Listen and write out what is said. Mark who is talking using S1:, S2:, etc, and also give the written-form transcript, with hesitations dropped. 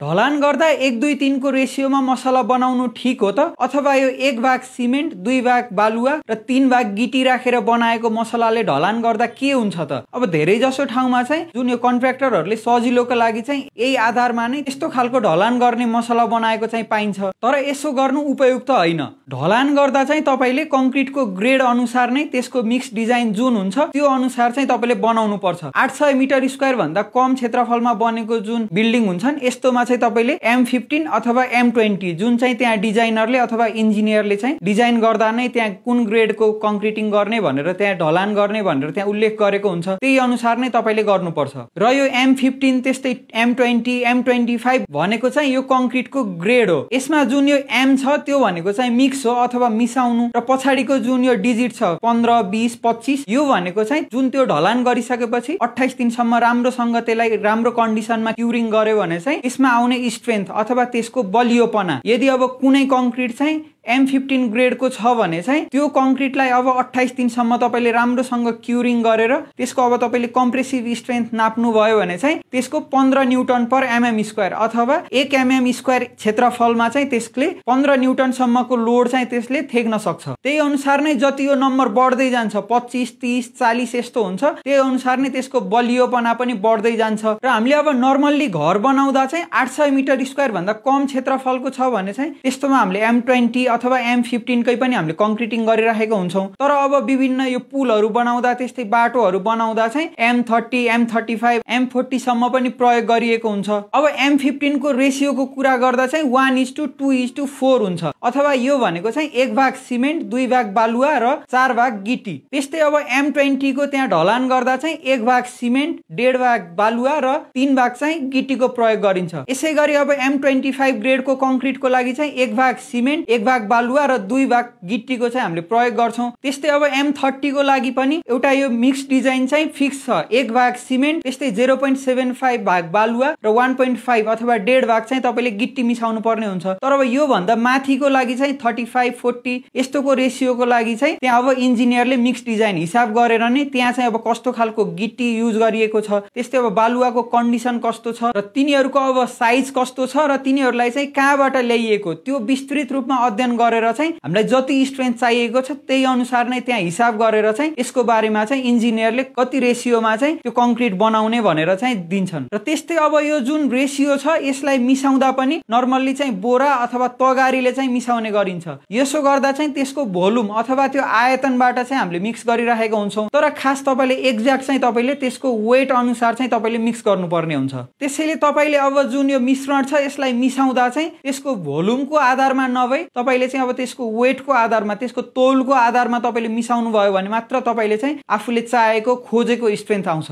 S1: ढलान गर्दा 1:2:3 को रेसियोमा मसला बनाउनु ठीक हो त अथवा यो 1 भाग सिमेन्ट 2 भाग बालुवा र 3 भाग गिटी राखेर बनाएको मसलाले ढलान गर्दा के हुन्छ त? अब धेरै जसो ठाउँमा चाहिँ जुन यो कन्ट्र्याक्टरहरूले सजिलोको लागि चाहिँ यही आधारमा नै त्यस्तो खालको ढलान गर्ने मसला बनाएको चाहिँ पाइन्छ। तर यसो गर्नु उपयुक्त होइन। ढलान गर्दा चाहिँ तपाईले कंक्रिटको ग्रेड अनुसार नै त्यसको मिक्स डिजाइन जुन हुन्छ त्यो अनुसार चाहिँ तपाईले बनाउनु पर्छ। 800 मिटर स्क्वायर भन्दा कम क्षेत्रफलमा बनेको जुन बिल्डिङ हुन्छन् यस्तोमा चाहिँ तपाईले M15 अथवा M20 जुन चाहिँ त्यहाँ डिजाइनरले अथवा इन्जिनियरले चाहिँ डिजाइन गर्दा नै त्यहाँ कुन ग्रेडको कंक्रिटिङ गर्ने भनेर त्यहाँ ढलान गर्ने भनेर त्यहाँ उल्लेख गरेको हुन्छ त्यही अनुसार नै तपाईले गर्नुपर्छ। र यो M15 त्यस्तै M20 M25 भनेको चाहिँ यो कंक्रिटको ग्रेड हो। यसमा जुन यो M छ त्यो भनेको चाहिँ मिक्स हो अथवा मिसाउनु र पछाडीको जुन यो डिजिट छ 15 20 25 यो भनेको चाहिँ जुन त्यो ढलान गरिसकेपछि 28 दिनसम्म राम्रोसँग त्यसलाई राम्रो कन्डिसनमा क्युरिङ गर्यो भने चाहिँ यसमा आउने स्ट्रेन्थ अथवा त्यसको बलियोपना यदि अब कुनै कंक्रिट चाहिँ M15 ग्रेडको छ भने चाहिँ त्यो कंक्रिटलाई अब 28 दिनसम्म तपाईले राम्रोसँग क्युरिङ गरेर त्यसको अब तपाईले कम्प्रेसिभ स्ट्रेन्थ नाप्नु भयो भने चाहिँ त्यसको 15 न्युटन पर mm स्क्वायर अथवा 1 mm स्क्वायर क्षेत्रफलमा चाहिँ त्यसले 15 न्युटन सम्मको लोड चाहिँ त्यसले थेक्न सक्छ। त्यही अनुसार नै जति यो नम्बर बढ्दै जान्छ 25 30 40 यस्तो हुन्छ त्यही अनुसार नै त्यसको बलियोपना पनि बढ्दै जान्छ। र हामीले अब नर्मल्ली घर बनाउँदा चाहिँ 800 मिटर स्क्वायर भन्दा कम क्षेत्रफलको छ भने चाहिँ त्यस्तोमा हामीले M20 अथवा M15 कै पनि हामीले कंक्रिटिङ गरिराखेको हुन्छौं। तर अब विभिन्न यो पुलहरु बनाउँदा त्यस्तै बाटोहरु बनाउँदा चाहिँ M30 M35 M40 सम्म पनि प्रयोग गरिएको हुन्छ। अब M15 को रेशियोको कुरा गर्दा चाहिँ 1:2:4 हुन्छ अथवा यो भनेको चाहिँ 1 भाग सिमेन्ट 2 भाग बालुवा र 4 भाग गिटी। त्यस्तै अब M20 को त्यहाँ ढलान गर्दा चाहिँ 1 भाग सिमेन्ट 1.5 भाग बालुवा र 3 भाग चाहिँ गिटीको प्रयोग गरिन्छ। यसैगरी अब M25 ग्रेडको कंक्रिटको लागि चाहिँ 1 भाग सिमेन्ट 1 भाग बालुवा र 2 भाग गिटीको चाहिँ हामीले प्रयोग गर्छौं। त्यस्तै अब M30 को लागि पनि एउटा यो मिक्स डिजाइन चाहिँ फिक्स छ 1 भाग सिमेन्ट त्यस्तै 0.75 भाग बालुवा र 1.5 अथवा 1.5 भाग चाहिँ तपाईले गिट्टी मिसाउनु पर्ने हुन्छ। तर अब यो भन्दा माथिको लागि चाहिँ 35 40 यस्तोको रेशियोको लागि चाहिँ त्यहाँ अब इन्जिनियरले मिक्स डिजाइन हिसाब गरेर नै त्यहाँ चाहिँ अब कस्तो खालको गिट्टी युज गरिएको छ त्यस्तै अब बालुवाको कन्डिसन कस्तो छ र तिनीहरुको अब साइज कस्तो छ र तिनीहरुलाई चाहिँ कहाँबाट ल्याइएको त्यो विस्तृत रूपमा अध्ययन गरेर चाहिँ हामीलाई जति स्ट्रेन्थ चाहिएको छ त्यही अनुसार नै त्यहाँ हिसाब गरेर चाहिँ यसको बारेमा चाहिँ इन्जिनियरले कति रेशियोमा चाहिँ त्यो कंक्रिट बनाउने भनेर चाहिँ दिन्छन्। र त्यस्तै अब यो जुन रेशियो छ यसलाई मिसाउँदा पनि नर्मल्ली चाहिँ बोरा अथवा तगारीले चाहिँ मिसाउने गरिन्छ। यसो गर्दा चाहिँ त्यसको भोल्युम अथवा त्यो आयतनबाट चाहिँ हामीले मिक्स गरिराखेको हुन्छौं। तर खास तपाईले एक्ज्याक्ट चाहिँ तपाईले त्यसको वेट अनुसार चाहिँ तपाईले मिक्स गर्नुपर्ने हुन्छ। त्यसैले तपाईले अब जुन यो मिश्रण छ यसलाई मिसाउँदा चाहिँ त्यसको भोल्युमको आधारमा नभई तपाईले चाहिँ अब त्यसको वेटको आधारमा त्यसको तौलको आधारमा तपाईले मिसाउनु भयो भने मात्र तपाईले चाहिँ आफूले चाहेको खोजेको स्ट्रेन्थ आउँछ।